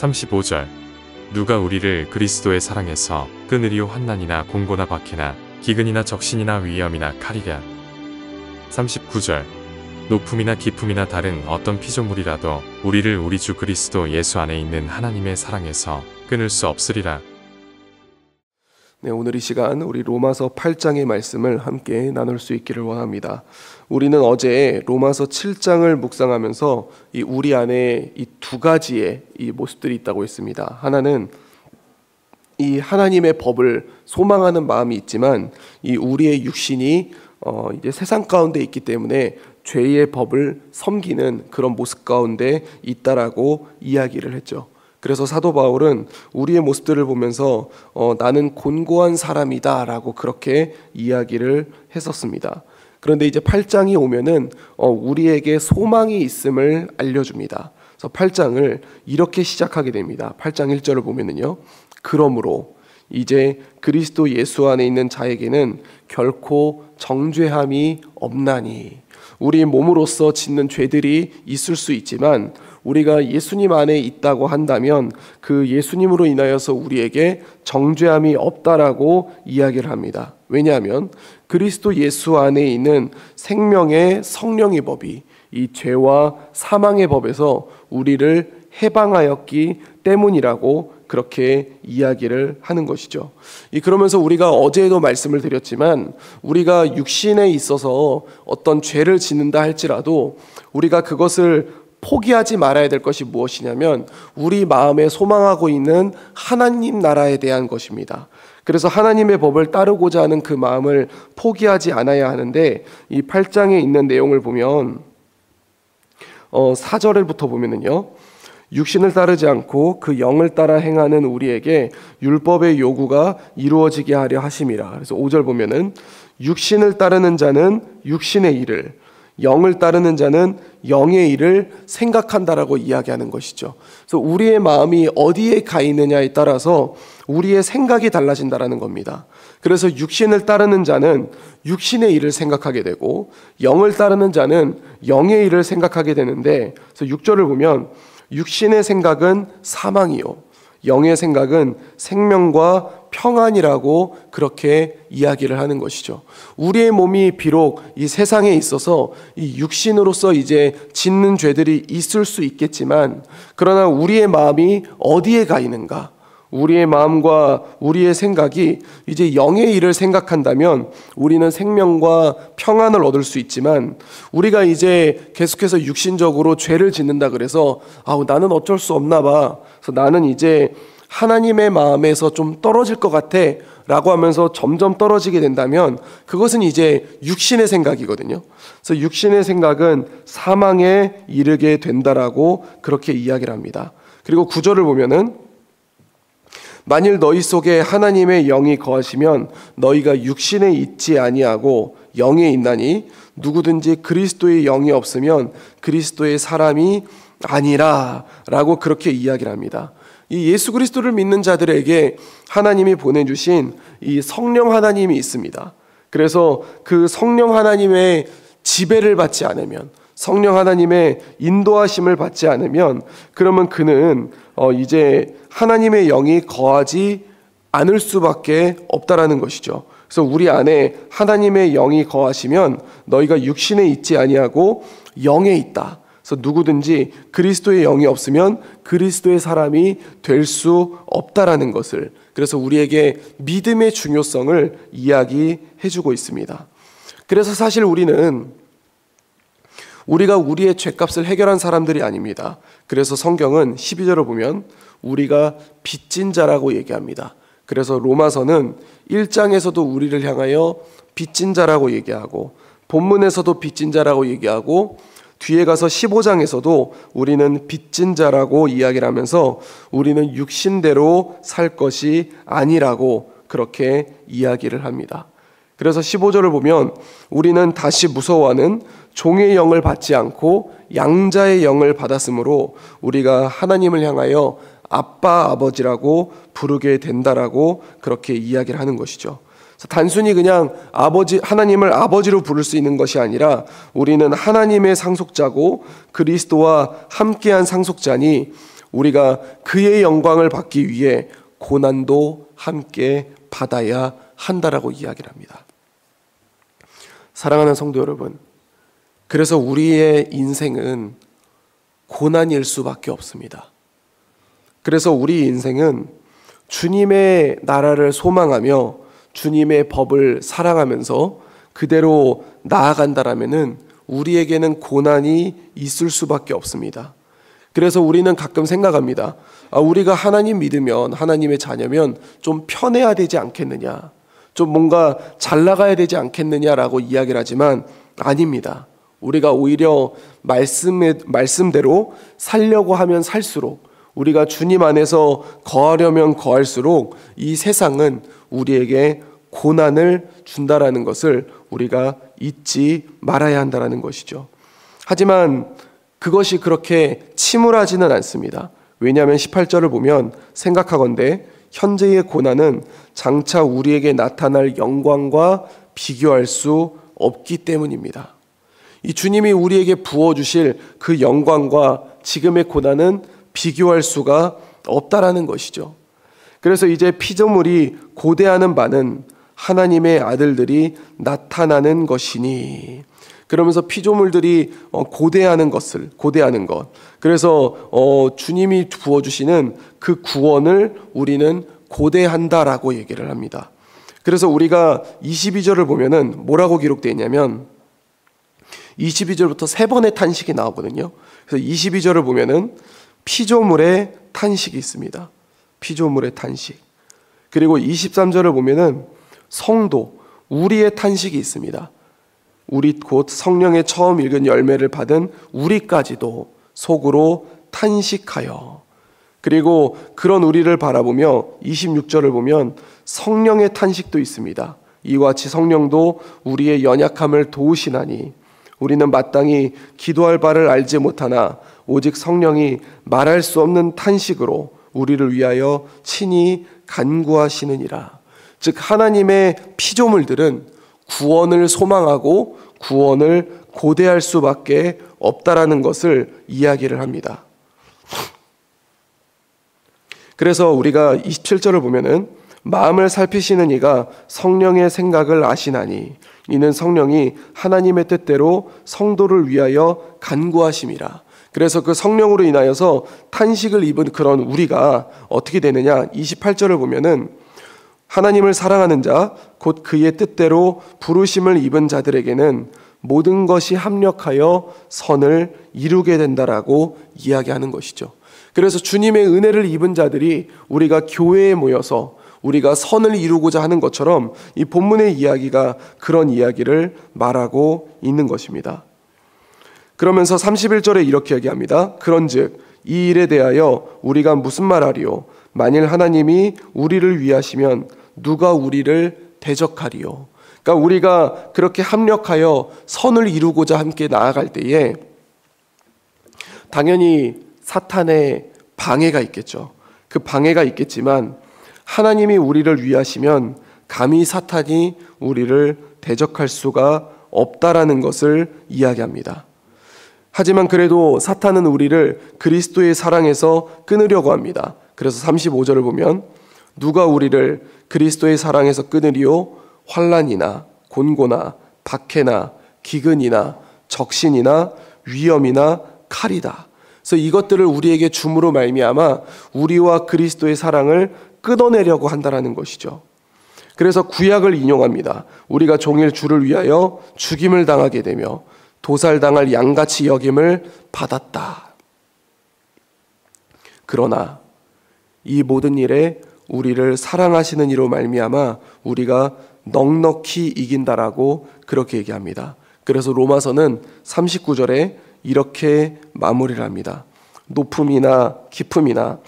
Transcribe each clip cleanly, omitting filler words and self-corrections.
35절 누가 우리를 그리스도의 사랑에서 끊으리요 환난이나 공고나 박해나 기근이나 적신이나 위험이나 칼이랴. 39절 높음이나 깊음이나 다른 어떤 피조물이라도 우리를 우리 주 그리스도 예수 안에 있는 하나님의 사랑에서 끊을 수 없으리라. 네, 오늘 이 시간 우리 로마서 8장의 말씀을 함께 나눌 수 있기를 원합니다. 우리는 어제 로마서 7장을 묵상하면서 이 우리 안에 이 두 가지의 이 모습들이 있다고 했습니다. 하나는 이 하나님의 법을 소망하는 마음이 있지만 이 우리의 육신이 이제 세상 가운데 있기 때문에 죄의 법을 섬기는 그런 모습 가운데 있다라고 이야기를 했죠. 그래서 사도 바울은 우리의 모습들을 보면서 나는 곤고한 사람이다 라고 그렇게 이야기를 했었습니다. 그런데 이제 8장이 오면은 우리에게 소망이 있음을 알려줍니다. 그래서 8장을 이렇게 시작하게 됩니다. 8장 1절을 보면은요, 그러므로 이제 그리스도 예수 안에 있는 자에게는 결코 정죄함이 없나니. 우리 몸으로서 짓는 죄들이 있을 수 있지만 우리가 예수님 안에 있다고 한다면 그 예수님으로 인하여서 우리에게 정죄함이 없다라고 이야기를 합니다. 왜냐하면 그리스도 예수 안에 있는 생명의 성령의 법이 이 죄와 사망의 법에서 우리를 해방하였기 때문이라고 그렇게 이야기를 하는 것이죠. 그러면서 우리가 어제도 말씀을 드렸지만 우리가 육신에 있어서 어떤 죄를 짓는다 할지라도 우리가 그것을 포기하지 말아야 될 것이 무엇이냐면 우리 마음에 소망하고 있는 하나님 나라에 대한 것입니다. 그래서 하나님의 법을 따르고자 하는 그 마음을 포기하지 않아야 하는데 이 8장에 있는 내용을 보면 4절부터 보면은요, 육신을 따르지 않고 그 영을 따라 행하는 우리에게 율법의 요구가 이루어지게 하려 하심이라. 그래서 5절 보면은 육신을 따르는 자는 육신의 일을, 영을 따르는 자는 영의 일을 생각한다라고 이야기하는 것이죠. 그래서 우리의 마음이 어디에 가 있느냐에 따라서 우리의 생각이 달라진다라는 겁니다. 그래서 육신을 따르는 자는 육신의 일을 생각하게 되고 영을 따르는 자는 영의 일을 생각하게 되는데, 그래서 6절을 보면 육신의 생각은 사망이요 영의 생각은 생명과 평안이라고 그렇게 이야기를 하는 것이죠. 우리의 몸이 비록 이 세상에 있어서 이 육신으로서 이제 짓는 죄들이 있을 수 있겠지만 그러나 우리의 마음이 어디에 가 있는가? 우리의 마음과 우리의 생각이 이제 영의 일을 생각한다면 우리는 생명과 평안을 얻을 수 있지만 우리가 이제 계속해서 육신적으로 죄를 짓는다 그래서 나는 어쩔 수 없나 봐. 그래서 나는 이제 하나님의 마음에서 좀 떨어질 것 같아 라고 하면서 점점 떨어지게 된다면 그것은 이제 육신의 생각이거든요. 그래서 육신의 생각은 사망에 이르게 된다라고 그렇게 이야기를 합니다. 그리고 9절을 보면은 만일 너희 속에 하나님의 영이 거하시면 너희가 육신에 있지 아니하고 영에 있나니 누구든지 그리스도의 영이 없으면 그리스도의 사람이 아니라 라고 그렇게 이야기를 합니다. 이 예수 그리스도를 믿는 자들에게 하나님이 보내주신 이 성령 하나님이 있습니다. 그래서 그 성령 하나님의 지배를 받지 않으면, 성령 하나님의 인도하심을 받지 않으면 그러면 그는 이제 하나님의 영이 거하지 않을 수밖에 없다라는 것이죠. 그래서 우리 안에 하나님의 영이 거하시면 너희가 육신에 있지 아니하고 영에 있다. 그래서 누구든지 그리스도의 영이 없으면 그리스도의 사람이 될 수 없다라는 것을, 그래서 우리에게 믿음의 중요성을 이야기해주고 있습니다. 그래서 사실 우리가 우리의 죄값을 해결한 사람들이 아닙니다. 그래서 성경은 12절을 보면 우리가 빚진 자라고 얘기합니다. 그래서 로마서는 1장에서도 우리를 향하여 빚진 자라고 얘기하고 본문에서도 빚진 자라고 얘기하고 뒤에 가서 15장에서도 우리는 빚진 자라고 이야기를 하면서 우리는 육신대로 살 것이 아니라고 그렇게 이야기를 합니다. 그래서 15절을 보면 우리는 다시 무서워하는 종의 영을 받지 않고 양자의 영을 받았으므로 우리가 하나님을 향하여 아빠 아버지라고 부르게 된다라고 그렇게 이야기를 하는 것이죠. 단순히 그냥 하나님을 아버지로 부를 수 있는 것이 아니라 우리는 하나님의 상속자고 그리스도와 함께한 상속자니 우리가 그의 영광을 받기 위해 고난도 함께 받아야 한다라고 이야기를 합니다. 사랑하는 성도 여러분, 그래서 우리의 인생은 고난일 수밖에 없습니다. 그래서 우리 인생은 주님의 나라를 소망하며 주님의 법을 사랑하면서 그대로 나아간다라면은 우리에게는 고난이 있을 수밖에 없습니다. 그래서 우리는 가끔 생각합니다. 우리가 하나님 믿으면, 하나님의 자녀면 좀 편해야 되지 않겠느냐, 좀 뭔가 잘 나가야 되지 않겠느냐라고 이야기를 하지만 아닙니다. 우리가 오히려 말씀대로 살려고 하면 살수록, 우리가 주님 안에서 거하려면 거할수록 이 세상은 우리에게 고난을 준다라는 것을 우리가 잊지 말아야 한다는 것이죠. 하지만 그것이 그렇게 침울하지는 않습니다. 왜냐하면 18절을 보면 생각하건대 현재의 고난은 장차 우리에게 나타날 영광과 비교할 수 없기 때문입니다. 이 주님이 우리에게 부어주실 그 영광과 지금의 고난은 비교할 수가 없다라는 것이죠. 그래서 이제 피조물이 고대하는 바는 하나님의 아들들이 나타나는 것이니, 그러면서 피조물들이 고대하는 것, 그래서 주님이 부어주시는 그 구원을 우리는 고대한다라고 얘기를 합니다. 그래서 우리가 22절을 보면은 뭐라고 기록되어 있냐면 22절부터 세 번의 탄식이 나오거든요. 그래서 22절을 보면은 피조물의 탄식이 있습니다. 피조물의 탄식. 그리고 23절을 보면은 성도, 우리의 탄식이 있습니다. 우리 곧 성령의 처음 읽은 열매를 받은 우리까지도 속으로 탄식하여. 그리고 그런 우리를 바라보며 26절을 보면 성령의 탄식도 있습니다. 이와 같이 성령도 우리의 연약함을 도우시나니 우리는 마땅히 기도할 바를 알지 못하나 오직 성령이 말할 수 없는 탄식으로 우리를 위하여 친히 간구하시느니라. 즉 하나님의 피조물들은 구원을 소망하고 구원을 고대할 수밖에 없다라는 것을 이야기를 합니다. 그래서 우리가 27절을 보면은 마음을 살피시는 이가 성령의 생각을 아시나니 이는 성령이 하나님의 뜻대로 성도를 위하여 간구하심이라. 그래서 그 성령으로 인하여서 탄식을 입은 그런 우리가 어떻게 되느냐, 28절을 보면은 하나님을 사랑하는 자 곧 그의 뜻대로 부르심을 입은 자들에게는 모든 것이 합력하여 선을 이루게 된다라고 이야기하는 것이죠. 그래서 주님의 은혜를 입은 자들이 우리가 교회에 모여서 우리가 선을 이루고자 하는 것처럼 이 본문의 이야기가 그런 이야기를 말하고 있는 것입니다. 그러면서 31절에 이렇게 얘기합니다. 그런즉 이 일에 대하여 우리가 무슨 말하리요? 만일 하나님이 우리를 위하시면 누가 우리를 대적하리요? 그러니까 우리가 그렇게 합력하여 선을 이루고자 함께 나아갈 때에 당연히 사탄의 방해가 있겠죠. 그 방해가 있겠지만 하나님이 우리를 위하시면 감히 사탄이 우리를 대적할 수가 없다라는 것을 이야기합니다. 하지만 그래도 사탄은 우리를 그리스도의 사랑에서 끊으려고 합니다. 그래서 35절을 보면 누가 우리를 그리스도의 사랑에서 끊으리요? 환난이나 곤고나 박해나 기근이나 적신이나 위험이나 칼이다. 그래서 이것들을 우리에게 줌으로 말미암아 우리와 그리스도의 사랑을 끊어내려고 한다는 것이죠. 그래서 구약을 인용합니다. 우리가 종일 주를 위하여 죽임을 당하게 되며 도살당할 양같이 여김을 받았다. 그러나 이 모든 일에 우리를 사랑하시는 이로 말미암아 우리가 넉넉히 이긴다라고 그렇게 얘기합니다. 그래서 로마서는 39절에 이렇게 마무리를 합니다. 높음이나 깊음이나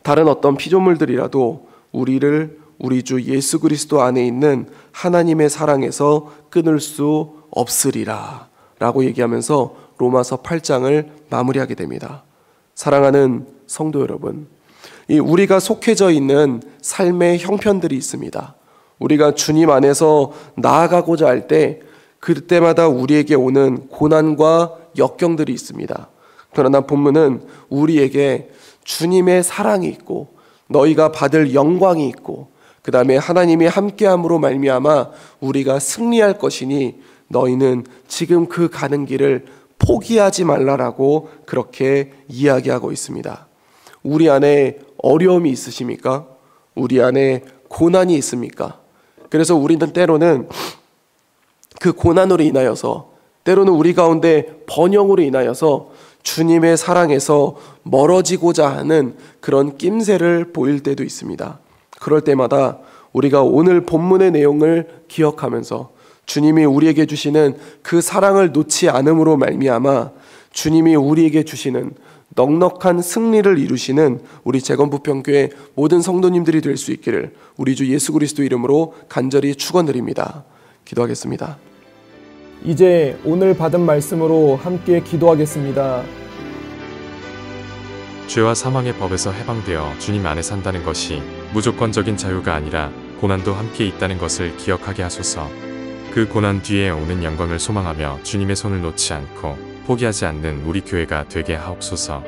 다른 어떤 피조물들이라도 우리를 우리 주 예수 그리스도 안에 있는 하나님의 사랑에서 끊을 수 없으리라 라고 얘기하면서 로마서 8장을 마무리하게 됩니다. 사랑하는 성도 여러분, 이 우리가 속해져 있는 삶의 형편들이 있습니다. 우리가 주님 안에서 나아가고자 할 때 그때마다 우리에게 오는 고난과 역경들이 있습니다. 그러나 본문은 우리에게 주님의 사랑이 있고 너희가 받을 영광이 있고 그 다음에 하나님이 함께함으로 말미암아 우리가 승리할 것이니 너희는 지금 그 가는 길을 포기하지 말라라고 그렇게 이야기하고 있습니다. 우리 안에 어려움이 있으십니까? 우리 안에 고난이 있습니까? 그래서 우리는 때로는 그 고난으로 인하여서 때로는 우리 가운데 번영으로 인하여서 주님의 사랑에서 멀어지고자 하는 그런 낌새를 보일 때도 있습니다. 그럴 때마다 우리가 오늘 본문의 내용을 기억하면서 주님이 우리에게 주시는 그 사랑을 놓지 않음으로 말미암아 주님이 우리에게 주시는 넉넉한 승리를 이루시는 우리 재건부평교회 모든 성도님들이 될 수 있기를 우리 주 예수 그리스도 이름으로 간절히 축원드립니다. 기도하겠습니다. 이제 오늘 받은 말씀으로 함께 기도하겠습니다. 죄와 사망의 법에서 해방되어 주님 안에 산다는 것이 무조건적인 자유가 아니라 고난도 함께 있다는 것을 기억하게 하소서. 그 고난 뒤에 오는 영광을 소망하며 주님의 손을 놓지 않고 포기하지 않는 우리 교회가 되게 하옵소서.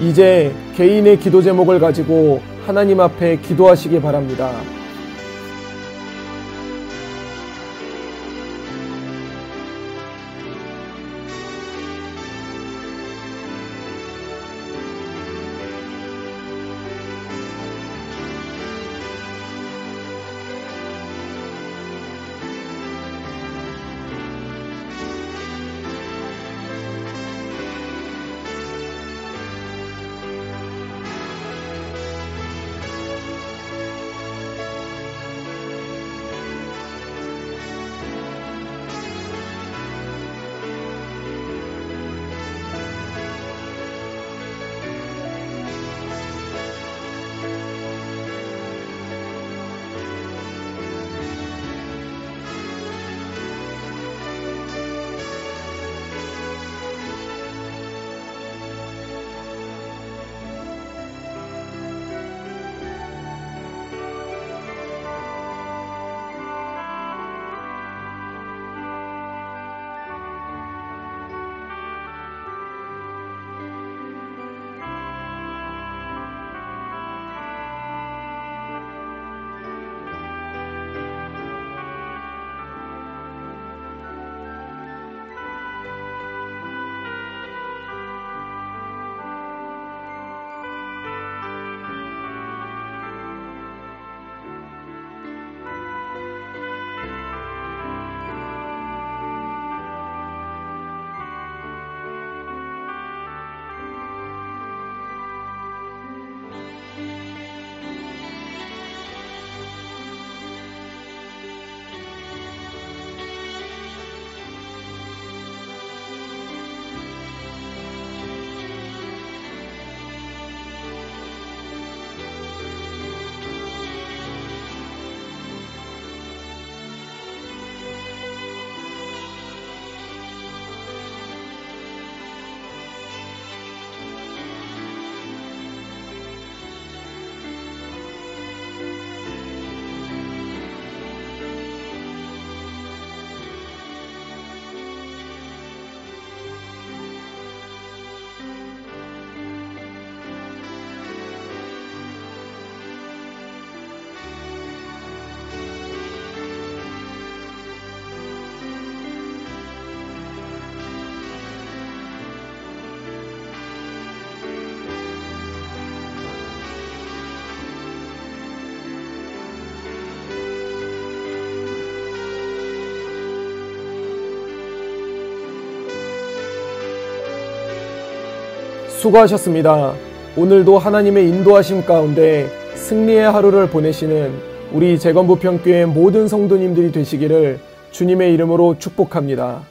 이제 개인의 기도 제목을 가지고 하나님 앞에 기도하시기 바랍니다. 수고하셨습니다. 오늘도 하나님의 인도하심 가운데 승리의 하루를 보내시는 우리 재건부평교회 모든 성도님들이 되시기를 주님의 이름으로 축복합니다.